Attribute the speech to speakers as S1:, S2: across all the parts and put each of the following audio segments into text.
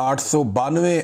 S1: 892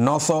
S1: 900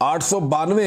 S1: 892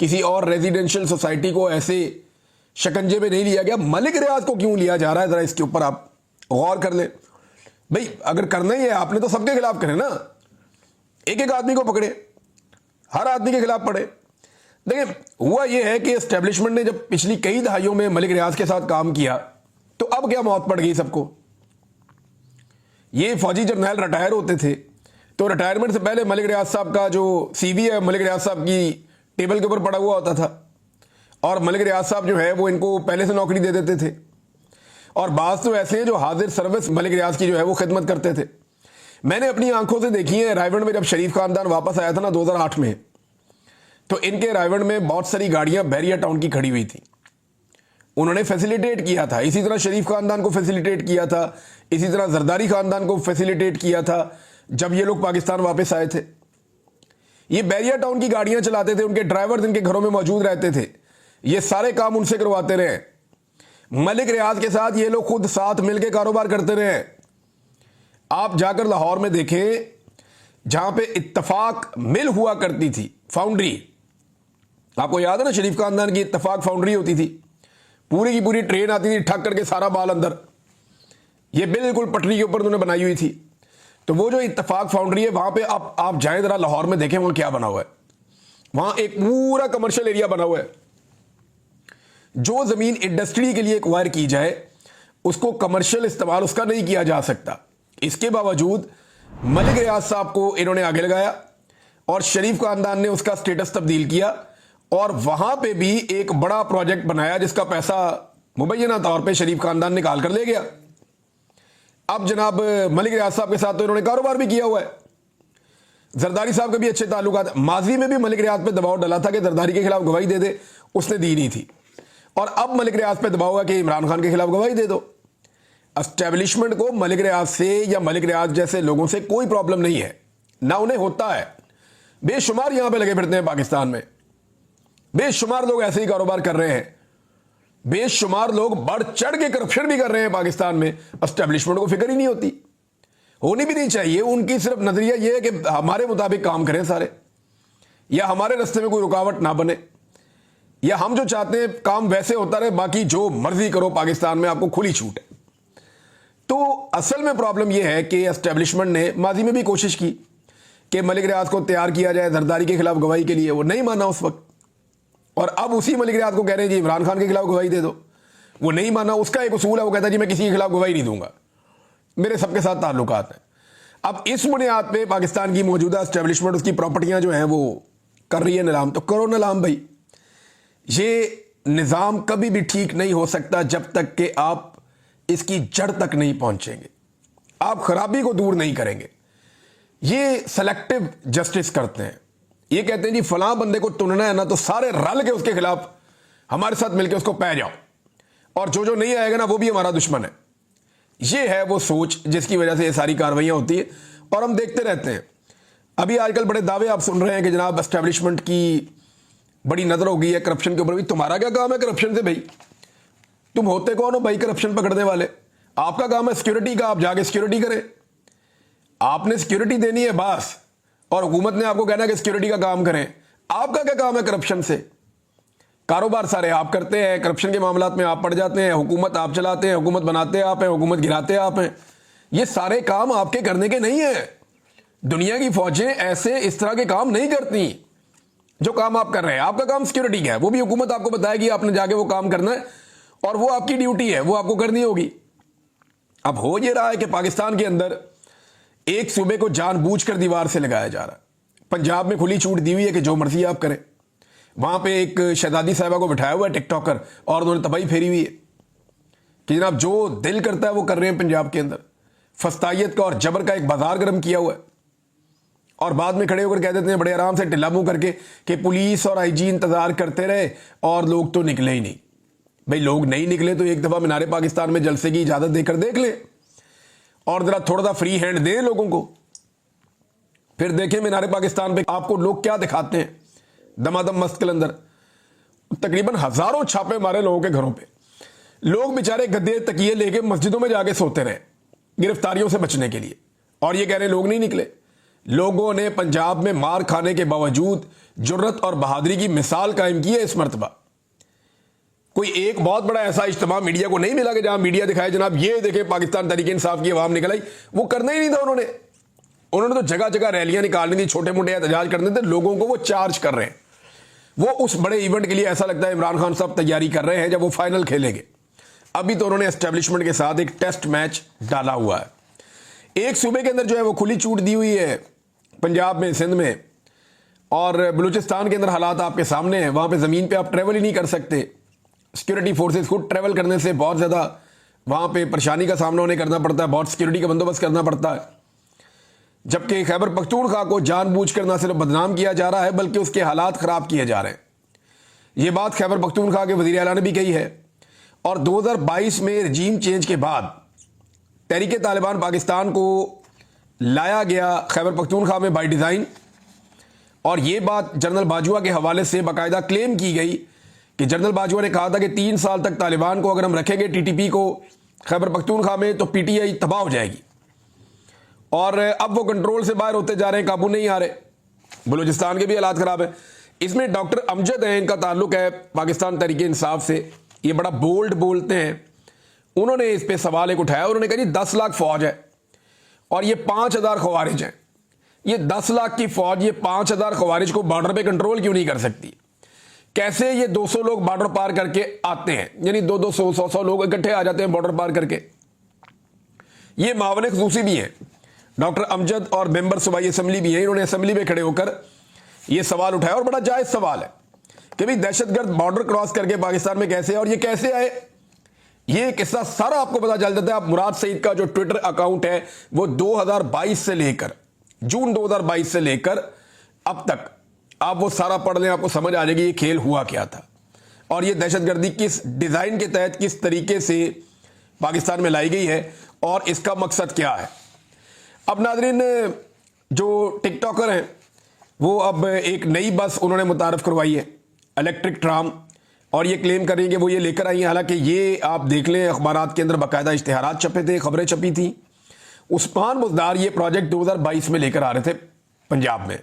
S1: کسی اور residential society کو ایسے شکنجے میں نہیں لیا گیا. ملک ریاض کو کیوں لیا جا رہا ہے؟ ذرا اس کے اوپر آپ غور کر لیں بھئی. اگر کرنا ہی ہے آپ نے تو سب کے خلاف کریں نا, ایک ایک آدمی کو پکڑے, ہر آدمی کے خلاف پڑے. دیکھیں ہوا یہ ہے کہ اسٹیبلشمنٹ نے جب پچھلی کئی دہائیوں میں ملک ریاض کے ساتھ کام کیا تو اب کیا موت پڑ گئی سب کو. یہ فوجی جرنیل ریٹائر ہوتے تھے تو ریٹائرمنٹ سے پہلے ملک ریاض صاحب کا جو سی وی ہے ملک ریاض صاحب کی ٹیبل کے اوپر پڑا ہوا ہوتا تھا, اور ملک ریاض صاحب جو ہے وہ ان کو پہلے سے نوکری دے دیتے تھے. اور بعض تو ایسے ہیں جو حاضر سروس ملک ریاض کی جو ہے وہ خدمت کرتے تھے. میں نے اپنی آنکھوں سے دیکھی ہے رائے گڑھ میں جب شریف خاندان واپس آیا تھا نا 2008 میں, تو ان کے رائے گڑھ میں بہت ساری گاڑیاں بحریہ ٹاؤن کی کھڑی ہوئی تھیں. انہوں نے فیسیلیٹیٹ کیا تھا, اسی طرح شریف خاندان کو فیسیلیٹیٹ کیا تھا, اسی طرح زرداری خاندان کو فیسیلیٹیٹ کیا تھا جب یہ لوگ پاکستان واپس آئے تھے. یہ بحریہ ٹاؤن کی گاڑیاں چلاتے تھے, ان کے ڈرائیور ان کے گھروں میں موجود رہتے تھے, یہ سارے کام ان سے کرواتے رہے. ملک ریاض کے ساتھ یہ لوگ خود ساتھ مل کے کاروبار کرتے رہے. آپ جا کر لاہور میں دیکھیں جہاں پہ اتفاق مل ہوا کرتی تھی فاؤنڈری, آپ کو یاد ہے نا شریف خاندان کی اتفاق فاؤنڈری ہوتی تھی, پوری کی پوری ٹرین آتی تھی ٹھک کر کے سارا مال اندر, یہ بالکل پٹری کے اوپر انہوں نے بنائی ہوئی تھی. تو وہ جو اتفاق فاؤنڈری ہے وہاں پہ آپ جائیں ذرا لاہور میں دیکھیں وہاں کیا بنا ہوا ہے. وہاں ایک پورا کمرشل ایریا بنا ہوا ہے. جو زمین انڈسٹری کے لیے ایکوائر کی جائے اس کو کمرشل استعمال اس کا نہیں کیا جا سکتا. اس کے باوجود ملک ریاض صاحب کو انہوں نے آگے لگایا اور شریف خاندان نے اس کا سٹیٹس تبدیل کیا, اور وہاں پہ بھی ایک بڑا پروجیکٹ بنایا جس کا پیسہ مبینہ طور پہ شریف خاندان نکال کر لے گیا. اب جناب ملک ریاض صاحب کے ساتھ تو انہوں نے کاروبار بھی کیا ہوا ہے. زرداری صاحب کے بھی اچھے تعلقات, ماضی میں بھی ملک ریاض پہ دباؤ ڈالا تھا کہ زرداری کے خلاف گواہی دے دے, اس نے دی نہیں تھی, اور اب ملک ریاض پہ دباؤ ہے کہ عمران خان کے خلاف گواہی دے دو. اسٹیبلشمنٹ کو ملک ریاض سے یا ملک ریاض جیسے لوگوں سے کوئی پرابلم نہیں ہے, نہ انہیں ہوتا ہے. بے شمار یہاں پہ لگے پھرتے ہیں پاکستان میں, بے شمار لوگ ایسے ہی کاروبار کر رہے ہیں, بے شمار لوگ بڑھ چڑھ کے کرپشن بھی کر رہے ہیں پاکستان میں. اسٹیبلشمنٹ کو فکر ہی نہیں ہوتی, ہونی بھی نہیں چاہیے. ان کی صرف نظریہ یہ ہے کہ ہمارے مطابق کام کریں سارے, یا ہمارے راستے میں کوئی رکاوٹ نہ بنے, یا ہم جو چاہتے ہیں کام ویسے ہوتا رہے, باقی جو مرضی کرو پاکستان میں آپ کو کھلی چھوٹ ہے. تو اصل میں پرابلم یہ ہے کہ اسٹیبلشمنٹ نے ماضی میں بھی کوشش کی کہ ملک ریاض کو تیار کیا جائے زرداری کے خلاف گواہی کے لیے, وہ نہیں مانا اس وقت, اور اب اسی ملک ریاض کو کہہ رہے ہیں جی عمران خان کے خلاف گواہی دے دو. وہ نہیں مانا, اس کا ایک اصول ہے, وہ کہتا ہے جی میں کسی کے خلاف گواہی نہیں دوں گا, میرے سب کے ساتھ تعلقات ہیں. اب اس بنیاد پہ پاکستان کی موجودہ اسٹیبلشمنٹ اس کی پراپرٹیاں جو ہیں وہ کر رہی ہے نیلام. تو کرو نیلام بھائی, یہ نظام کبھی بھی ٹھیک نہیں ہو سکتا جب تک کہ آپ اس کی جڑ تک نہیں پہنچیں گے, آپ خرابی کو دور نہیں کریں گے. یہ سلیکٹو جسٹس کرتے ہیں, یہ کہتے ہیں جی فلاں بندے کو چننا ہے نا تو سارے رل کے اس کے خلاف ہمارے ساتھ مل کے اس کو پہ جاؤ, اور جو نہیں آئے گا نا وہ بھی ہمارا دشمن ہے. یہ ہے وہ سوچ جس کی وجہ سے یہ ساری کاروائیاں ہوتی ہیں, اور ہم دیکھتے رہتے ہیں. ابھی آج کل بڑے دعوے آپ سن رہے ہیں کہ جناب اسٹیبلشمنٹ کی بڑی نظر ہو گئی ہے کرپشن کے اوپر. بھی تمہارا کیا کام ہے کرپشن سے بھائی؟ تم ہوتے کون ہو بھائی کرپشن پکڑنے والے؟ آپ کا کام ہے سیکورٹی کا, آپ جا کے سیکورٹی کریں. آپ نے سیکورٹی دینی ہے بس, اور حکومت نے آپ کو کہنا ہے کہ سیکورٹی کا کام کریں. آپ کا کیا کام ہے کرپشن سے؟ کاروبار سارے آپ کرتے ہیں, کرپشن کے معاملات میں آپ پڑ جاتے ہیں, حکومت آپ چلاتے ہیں, حکومت بناتے آپ ہیں, حکومت گراتے آپ ہیں. یہ سارے کام آپ کے کرنے کے نہیں ہیں. دنیا کی فوجیں ایسے اس طرح کے کام نہیں کرتی جو کام آپ کر رہے ہیں. آپ کا کام سیکورٹی کا ہے, وہ بھی حکومت آپ کو بتائے گی, آپ نے جا کے وہ کام کرنا ہے, اور وہ آپ کی ڈیوٹی ہے, وہ آپ کو کرنی ہوگی. اب ہو یہ رہا ہے کہ پاکستان کے اندر ایک صوبے کو جان بوجھ کر دیوار سے لگایا جا رہا ہے. پنجاب میں کھلی چھوٹ دی ہوئی ہے کہ جو مرضی آپ کریں. وہاں پہ ایک شہزادی صاحبہ کو بٹھایا ہوا ہے ٹک ٹاکر, اور انہوں نے تباہی پھیری ہوئی ہے کہ جناب جو دل کرتا ہے وہ کر رہے ہیں. پنجاب کے اندر فسطائیت کا اور جبر کا ایک بازار گرم کیا ہوا ہے, اور بعد میں کھڑے ہو کر کہہ دیتے ہیں بڑے آرام سے ٹلا منہ کر کے کہ پولیس اور آئی جی انتظار کرتے رہے اور لوگ تو نکلے ہی نہیں. بھئی لوگ نہیں نکلے تو ایک دفعہ مینار پاکستان میں جلسے کی اجازت دے کر دیکھ لیں, اور ذرا تھوڑا سا فری ہینڈ دیں لوگوں کو. پھر دیکھیں مینار پاکستان پہ آپ کو لوگ کیا دکھاتے ہیں. دمادم مست کلندر تقریباً ہزاروں چھاپے مارے لوگوں کے گھروں پہ. لوگ بیچارے گدے تکیے لے کے مسجدوں میں جا کے سوتے رہے گرفتاریوں سے بچنے کے لیے, اور یہ کہہ رہے لوگ نہیں نکلے. لوگوں نے پنجاب میں مار کھانے کے باوجود جرت اور بہادری کی مثال قائم کی ہے اس مرتبہ. کوئی ایک بہت بڑا ایسا اجتماع میڈیا کو نہیں ملا کہ جہاں میڈیا دکھائے جناب یہ دیکھیں پاکستان تحریک انصاف کی عوام نکل آئی. وہ کرنا ہی نہیں تھا. انہوں نے تو جگہ جگہ ریلیاں نکالنی تھی, چھوٹے موٹے احتجاج کرنے تھے. لوگوں کو وہ چارج کر رہے ہیں. وہ اس بڑے ایونٹ کے لیے ایسا لگتا ہے عمران خان صاحب تیاری کر رہے ہیں جب وہ فائنل کھیلیں گے. ابھی تو انہوں نے اسٹیبلشمنٹ کے ساتھ ایک ٹیسٹ میچ ڈالا ہوا ہے. ایک صوبے کے اندر جو ہے وہ کھلی چھوٹ دی ہوئی ہے, پنجاب میں, سندھ میں, اور بلوچستان کے اندر حالات آپ کے سامنے ہیں. وہاں پہ زمین پہ آپ ٹریول ہی نہیں کر سکتے. سیکورٹی فورسز خود ٹریول کرنے سے بہت زیادہ وہاں پہ پریشانی کا سامنا انہیں کرنا پڑتا ہے, بہت سیکورٹی کا بندوبست کرنا پڑتا ہے. جبکہ خیبر پختونخوا کو جان بوجھ کر نہ صرف بدنام کیا جا رہا ہے بلکہ اس کے حالات خراب کیے جا رہے ہیں. یہ بات خیبر پختونخوا کے وزیر اعلیٰ نے بھی کہی ہے. اور 2022 میں رجیم چینج کے بعد تحریک طالبان پاکستان کو لایا گیا خیبر پختونخوا میں بائی ڈیزائن. اور یہ بات جنرل باجوہ کے حوالے سے باقاعدہ کلیم کی گئی کہ جنرل باجوہ نے کہا تھا کہ 3 سال تک طالبان کو اگر ہم رکھیں گے ٹی ٹی پی کو خیبر پختونخوا میں تو پی ٹی آئی تباہ ہو جائے گی. اور اب وہ کنٹرول سے باہر ہوتے جا رہے ہیں, قابو نہیں آ رہے. بلوچستان کے بھی حالات خراب ہیں. اس میں ڈاکٹر امجد ہیں, ان کا تعلق ہے پاکستان تحریک انصاف سے. یہ بڑا بولڈ بولتے ہیں. انہوں نے اس پہ سوال ایک اٹھایا. انہوں نے کہا جی 10 لاکھ فوج ہے اور یہ 5000 خوارج ہیں. یہ 10 لاکھ کی فوج یہ 5000 خوارج کو بارڈر پہ کنٹرول کیوں نہیں کر سکتی؟ کیسے یہ 200 لوگ بارڈر پار کر کے آتے ہیں, یعنی 200 لوگ اکٹھے آ جاتے ہیں بارڈر پار کر کے. یہ معاون خصوصی بھی ہیں ڈاکٹر امجد اور ممبر صوبائی اسمبلی بھی ہیں. انہوں نے اسمبلی میں کھڑے ہو کر یہ سوال اٹھایا اور بڑا جائز سوال ہے کہ بھئی دہشت گرد بارڈر کراس کر کے پاکستان میں کیسے اور یہ کیسے آئے. یہ قصہ سارا آپ کو پتا چل جاتا ہے. آپ مراد سعید کا جو ٹویٹر اکاؤنٹ ہے وہ 2022 سے لے کر جون 2022 سے لے کر اب تک آپ وہ سارا پڑھ لیں, آپ کو سمجھ آ جائے گی یہ کھیل ہوا کیا تھا اور یہ دہشت گردی کس ڈیزائن کے تحت کس طریقے سے پاکستان میں لائی گئی ہے اور اس کا مقصد کیا ہے. اب ناظرین, جو ٹک ٹاکر ہیں وہ اب ایک نئی بس انہوں نے متعارف کروائی ہے, الیکٹرک ٹرام, اور یہ کلیم کر رہی ہیں کہ وہ یہ لے کر آئی ہیں. حالانکہ یہ آپ دیکھ لیں اخبارات کے اندر باقاعدہ اشتہارات چھپے تھے, خبریں چھپی تھیں. عثمان بزدار یہ پروجیکٹ 2022 میں لے کر آ رہے تھے پنجاب میں,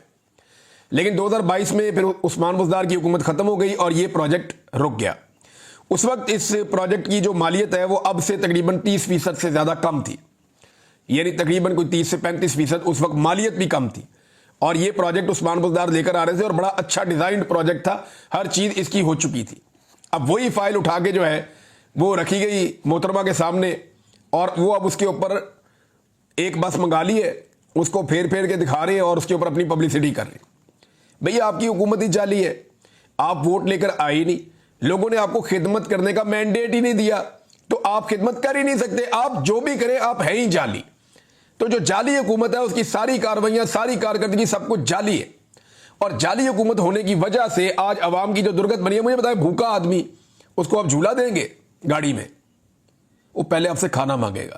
S1: لیکن 2022 میں پھر عثمان بزدار کی حکومت ختم ہو گئی اور یہ پروجیکٹ رک گیا. اس وقت اس پروجیکٹ کی جو مالیت ہے وہ اب سے تقریباً 30% سے زیادہ کم تھی, یعنی تقریباً کوئی 30 سے 35% اس وقت مالیت بھی کم تھی. اور یہ پروجیکٹ عثمان بزدار لے کر آ رہے تھے اور بڑا اچھا ڈیزائنڈ پروجیکٹ تھا, ہر چیز اس کی ہو چکی تھی. اب وہی فائل اٹھا کے جو ہے وہ رکھی گئی محترمہ کے سامنے اور وہ اب اس کے اوپر ایک بس منگا لی ہے, اس کو پھیر پھیر کے دکھا رہے ہیں اور اس کے اوپر اپنی پبلسٹی کر رہے ہیں. بھئی آپ کی حکومت ہی جعلی ہے, آپ ووٹ لے کر آئے نہیں, لوگوں نے آپ کو خدمت کرنے کا مینڈیٹ ہی نہیں دیا تو آپ خدمت کر ہی نہیں سکتے. آپ جو بھی کریں آپ ہیں ہی جعلی. تو جو جعلی حکومت ہے اس کی ساری کارروائیاں, ساری کارکردگی سب کچھ جعلی ہے. اور جعلی حکومت ہونے کی وجہ سے آج عوام کی جو درگت بنی ہے, مجھے بتائیں بھوکا آدمی اس کو آپ جھولا دیں گے گاڑی میں, وہ پہلے آپ سے کھانا مانگے گا.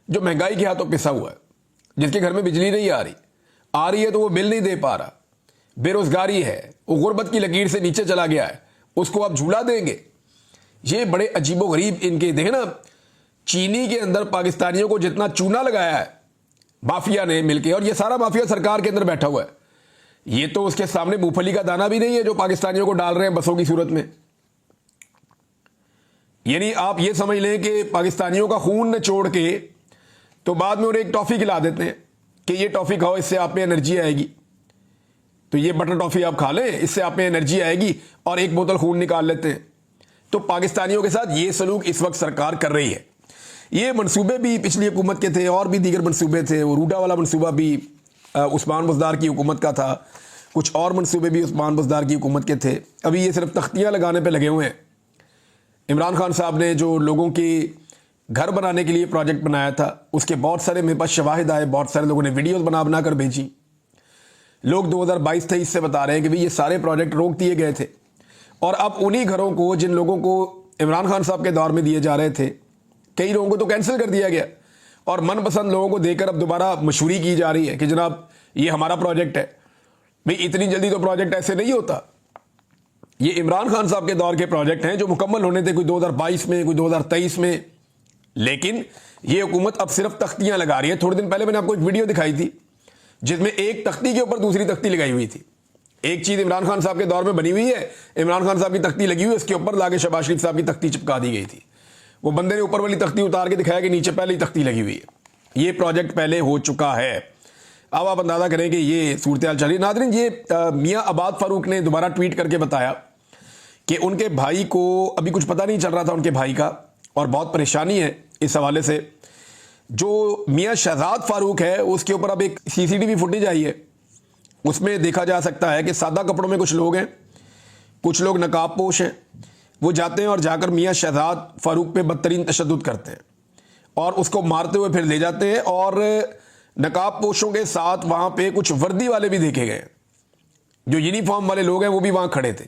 S1: جو مہنگائی کے ہاتھوں پسا ہوا ہے, جس کے گھر میں بجلی نہیں آ رہی ہے تو وہ بل نہیں دے پا رہا, بے روزگاری ہے, وہ غربت کی لکیر سے نیچے چلا گیا ہے, اس کو آپ جھولا دیں گے. یہ بڑے عجیب و غریب ان کے دیکھیں نا, چینی کے اندر پاکستانیوں کو جتنا چونا لگایا ہے مافیا نے مل کے, اور یہ سارا مافیا سرکار کے اندر بیٹھا ہوا ہے, یہ تو اس کے سامنے مونگ پھلی کا دانہ بھی نہیں ہے جو پاکستانیوں کو ڈال رہے ہیں بسوں کی صورت میں. یعنی آپ یہ سمجھ لیں کہ پاکستانیوں کا خون نچوڑ کے تو بعد میں انہیں ایک ٹافی کھلا دیتے ہیں کہ یہ ٹافی کھاؤ, اس سے آپ میں انرجی آئے گی, تو یہ بٹر ٹافی آپ کھا لیں, اس سے آپ میں انرجی آئے گی, اور ایک بوتل خون نکال لیتے ہیں. تو پاکستانیوں کے ساتھ یہ سلوک اس وقت سرکار کر رہی ہے. یہ منصوبے بھی پچھلی حکومت کے تھے اور بھی دیگر منصوبے تھے. وہ روڈا والا منصوبہ بھی عثمان بزدار کی حکومت کا تھا, کچھ اور منصوبے بھی عثمان بزدار کی حکومت کے تھے. ابھی یہ صرف تختیاں لگانے پہ لگے ہوئے ہیں. عمران خان صاحب نے جو لوگوں کے گھر بنانے کے لیے پروجیکٹ بنایا تھا اس کے بہت سارے میرے پاس شواہد آئے, بہت سارے لوگوں نے ویڈیوز بنا کر بھیجی. لوگ 2022-23 سے بتا رہے ہیں کہ یہ سارے پروجیکٹ روک دیے گئے تھے, اور اب انہی گھروں کو جن لوگوں کو عمران خان صاحب کے دور میں دیے جا رہے تھے, کئی لوگوں کو تو کینسل کر دیا گیا, اور من پسند لوگوں کو دے کر اب دوبارہ مشہوری کی جا رہی ہے کہ جناب یہ ہمارا پروجیکٹ ہے. بھئی اتنی جلدی تو پروجیکٹ ایسے نہیں ہوتا. یہ عمران خان صاحب کے دور کے پروجیکٹ ہیں جو مکمل ہونے تھے, کوئی 2022 میں, کوئی 2023 میں, لیکن یہ حکومت اب صرف تختیاں لگا رہی ہے. تھوڑے دن پہلے میں نے آپ کو ایک ویڈیو دکھائی تھی جس میں ایک تختی کے اوپر دوسری تختی لگائی ہوئی تھی. ایک چیز عمران خان صاحب کے دور میں بنی ہوئی ہے, عمران خان صاحب کی تختی لگی ہوئی ہے, اس کے اوپر لاگے شہباز شریف صاحب کی تختی چپکا دی گئی تھی. وہ بندے نے اوپر والی تختی اتار کے دکھایا کہ نیچے پہلے ہی تختی لگی ہوئی ہے. یہ پروجیکٹ پہلے ہو چکا ہے. اب آپ اندازہ کریں کہ یہ صورتحال چل رہی ہے. ناظرین, یہ میاں عباد فاروق نے دوبارہ ٹویٹ کر کے بتایا کہ ان کے بھائی کو ابھی کچھ پتہ نہیں چل رہا تھا ان کے بھائی کا, اور بہت پریشانی ہے اس حوالے سے. جو میاں شہزاد فاروق ہے اس کے اوپر اب ایک CCTV فوٹیج آئی ہے, اس میں دیکھا جا سکتا ہے کہ سادہ کپڑوں میں کچھ لوگ ہیں, کچھ لوگ نقاب پوش ہیں, وہ جاتے ہیں اور جا کر میاں شہزاد فاروق پہ بدترین تشدد کرتے ہیں اور اس کو مارتے ہوئے پھر لے جاتے ہیں. اور نقاب پوشوں کے ساتھ وہاں پہ کچھ وردی والے بھی دیکھے گئے, جو یونیفارم والے لوگ ہیں وہ بھی وہاں کھڑے تھے.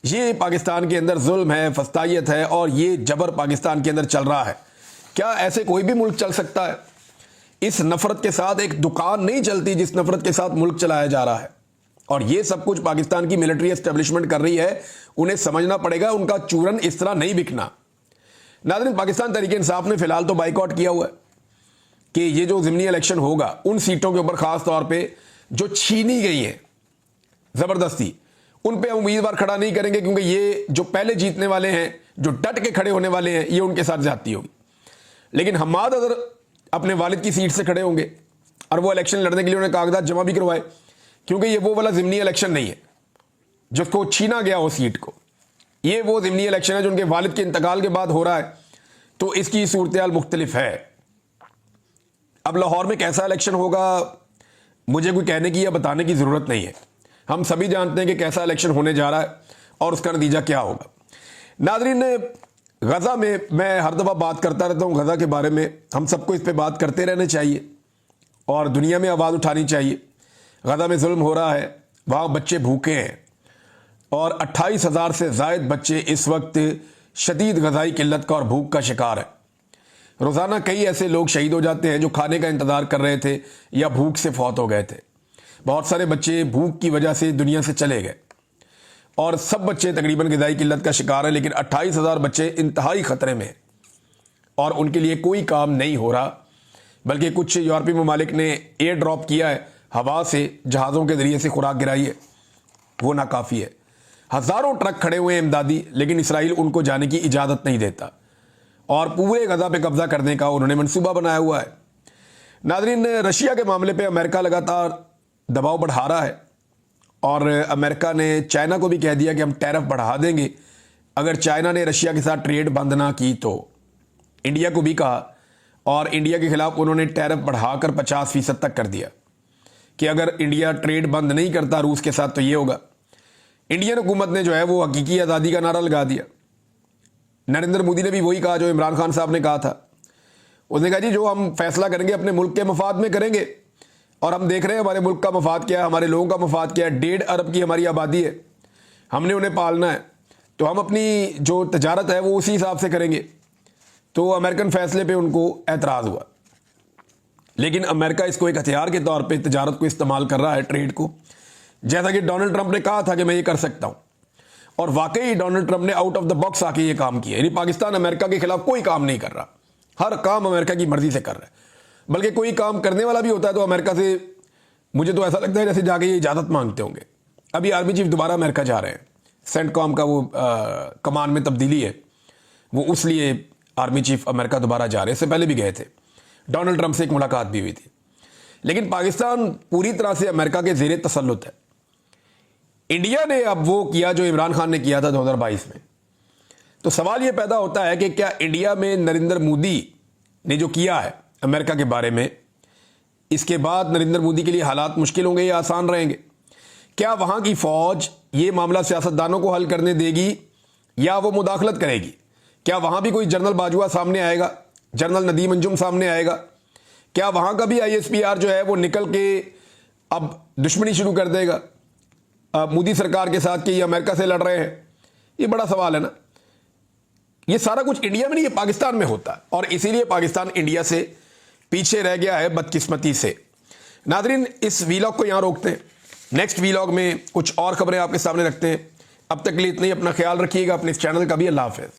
S1: یہ پاکستان کے اندر ظلم ہے, فسطائیت ہے, اور یہ جبر پاکستان کے اندر چل رہا ہے. کیا ایسے کوئی بھی ملک چل سکتا ہے؟ اس نفرت کے ساتھ ایک دکان نہیں چلتی جس نفرت کے ساتھ ملک چلایا جا رہا ہے. اور یہ سب کچھ پاکستان کی ملٹری اسٹیبلشمنٹ کر رہی ہے. انہیں سمجھنا پڑے گا, ان کا چورن اس طرح نہیں بکنا. ناظرین, پاکستان تحریک انصاف نے فی الحال تو بائیکاٹ کیا ہوا ہے کہ یہ جو ضمنی الیکشن ہوگا ان سیٹوں کے اوپر خاص طور پہ جو چھینی گئی ہیں زبردستی, ان پہ ہم امیدوار کھڑا نہیں کریں گے, کیونکہ یہ جو پہلے جیتنے والے ہیں, جو ڈٹ کے کھڑے ہونے والے ہیں, یہ ان کے ساتھ زیادتی ہوگی. لیکن حماد اگر اپنے والد کی سیٹ سے کھڑے ہوں گے اور وہ الیکشن لڑنے کے لیے انہیں کاغذات جمع بھی کروائے, کیونکہ یہ وہ والا ضمنی الیکشن نہیں ہے جس کو چھینا گیا ہو سیٹ کو. یہ وہ ضمنی الیکشن ہے جو ان کے والد کے انتقال کے بعد ہو رہا ہے, تو اس کی صورتحال مختلف ہے. اب لاہور میں کیسا الیکشن ہوگا مجھے کوئی کہنے کی یا بتانے کی ضرورت نہیں ہے. ہم سبھی جانتے ہیں کہ کیسا الیکشن ہونے جا رہا ہے اور اس کا نتیجہ کیا ہوگا. ناظرین, غزہ میں ہر دفعہ بات کرتا رہتا ہوں غزہ کے بارے میں. ہم سب کو اس پہ بات کرتے رہنا چاہیے اور دنیا میں آواز اٹھانی چاہیے. غزہ میں ظلم ہو رہا ہے, وہاں بچے بھوکے ہیں, اور 28,000 سے زائد بچے اس وقت شدید غذائی قلت کا اور بھوک کا شکار ہیں. روزانہ کئی ایسے لوگ شہید ہو جاتے ہیں جو کھانے کا انتظار کر رہے تھے یا بھوک سے فوت ہو گئے تھے. بہت سارے بچے بھوک کی وجہ سے دنیا سے چلے گئے, اور سب بچے تقریباً غذائی قلت کا شکار ہیں. لیکن 28,000 بچے انتہائی خطرے میں ہیں اور ان کے لیے کوئی کام نہیں ہو رہا, بلکہ کچھ یورپی ممالک نے ایئر ڈراپ کیا ہے, ہوا سے جہازوں کے ذریعے سے خوراک گرائی ہے, وہ ناکافی ہے. ہزاروں ٹرک کھڑے ہوئے ہیں امدادی, لیکن اسرائیل ان کو جانے کی اجازت نہیں دیتا اور پورے غزہ پہ قبضہ کرنے کا انہوں نے منصوبہ بنایا ہوا ہے. ناظرین, رشیا کے معاملے پہ امریکہ لگاتار دباؤ بڑھا رہا ہے, اور امریکہ نے چائنا کو بھی کہہ دیا کہ ہم ٹیرف بڑھا دیں گے اگر چائنا نے رشیا کے ساتھ ٹریڈ بند نہ کی تو. انڈیا کو بھی کہا, اور انڈیا کے خلاف انہوں نے ٹیرف بڑھا کر 50% تک کر دیا کہ اگر انڈیا ٹریڈ بند نہیں کرتا روس کے ساتھ تو یہ ہوگا. انڈین حکومت نے جو ہے وہ حقیقی آزادی کا نعرہ لگا دیا. نریندر مودی نے بھی وہی کہا جو عمران خان صاحب نے کہا تھا. اس نے کہا جی جو ہم فیصلہ کریں گے اپنے ملک کے مفاد میں کریں گے, اور ہم دیکھ رہے ہیں ہمارے ملک کا مفاد کیا ہے, ہمارے لوگوں کا مفاد کیا ہے. 1.5 ارب کی ہماری آبادی ہے, ہم نے انہیں پالنا ہے, تو ہم اپنی جو تجارت ہے وہ اسی حساب سے کریں گے. تو امریکن فیصلے پہ ان کو اعتراض ہوا, لیکن امریکہ اس کو ایک ہتھیار کے طور پہ تجارت کو استعمال کر رہا ہے, ٹریڈ کو, جیسا کہ ڈونلڈ ٹرمپ نے کہا تھا کہ میں یہ کر سکتا ہوں. اور واقعی ڈونلڈ ٹرمپ نے آؤٹ آف دا باکس آ کے یہ کام کیا. یعنی پاکستان امریکہ کے خلاف کوئی کام نہیں کر رہا, ہر کام امریکہ کی مرضی سے کر رہا ہے. بلکہ کوئی کام کرنے والا بھی ہوتا ہے تو امریکہ سے مجھے تو ایسا لگتا ہے جیسے جا کے یہ اجازت مانگتے ہوں گے. ابھی آرمی چیف دوبارہ امریکہ جا رہے ہیں, سینٹ کام کا وہ کمان میں تبدیلی ہے, وہ اس لیے آرمی چیف امریکہ دوبارہ جا رہے ہیں. اس سے پہلے بھی گئے تھے, ڈونلڈ ٹرمپ سے ایک ملاقات بھی ہوئی تھی. لیکن پاکستان پوری طرح سے امریکہ کے زیر تسلط ہے. انڈیا نے اب وہ کیا جو عمران خان نے کیا تھا 2022 میں. تو سوال یہ پیدا ہوتا ہے کہ کیا انڈیا میں نریندر مودی نے جو کیا ہے امریکہ کے بارے میں, اس کے بعد نریندر مودی کے لیے حالات مشکل ہوں گے یا آسان رہیں گے؟ کیا وہاں کی فوج یہ معاملہ سیاستدانوں کو حل کرنے دے گی یا وہ مداخلت کرے گی؟ کیا وہاں بھی کوئی جنرل باجوہ سامنے آئے گا, جنرل ندیم انجم سامنے آئے گا؟ کیا وہاں کا بھی ISPR جو ہے وہ نکل کے اب دشمنی شروع کر دے گا مودی سرکار کے ساتھ کہ یہ امریکہ سے لڑ رہے ہیں؟ یہ بڑا سوال ہے نا. یہ سارا کچھ انڈیا میں نہیں, یہ پاکستان میں ہوتا ہے, اور اسی لیے پاکستان انڈیا سے پیچھے رہ گیا ہے بدقسمتی سے. ناظرین, اس ویلاگ کو یہاں روکتے ہیں, نیکسٹ ویلاگ میں کچھ اور خبریں آپ کے سامنے رکھتے ہیں. اب تک کے لیے اتنا ہی. اپنا خیال رکھیے گا, اپنے اس چینل کا بھی. اللہ حافظ.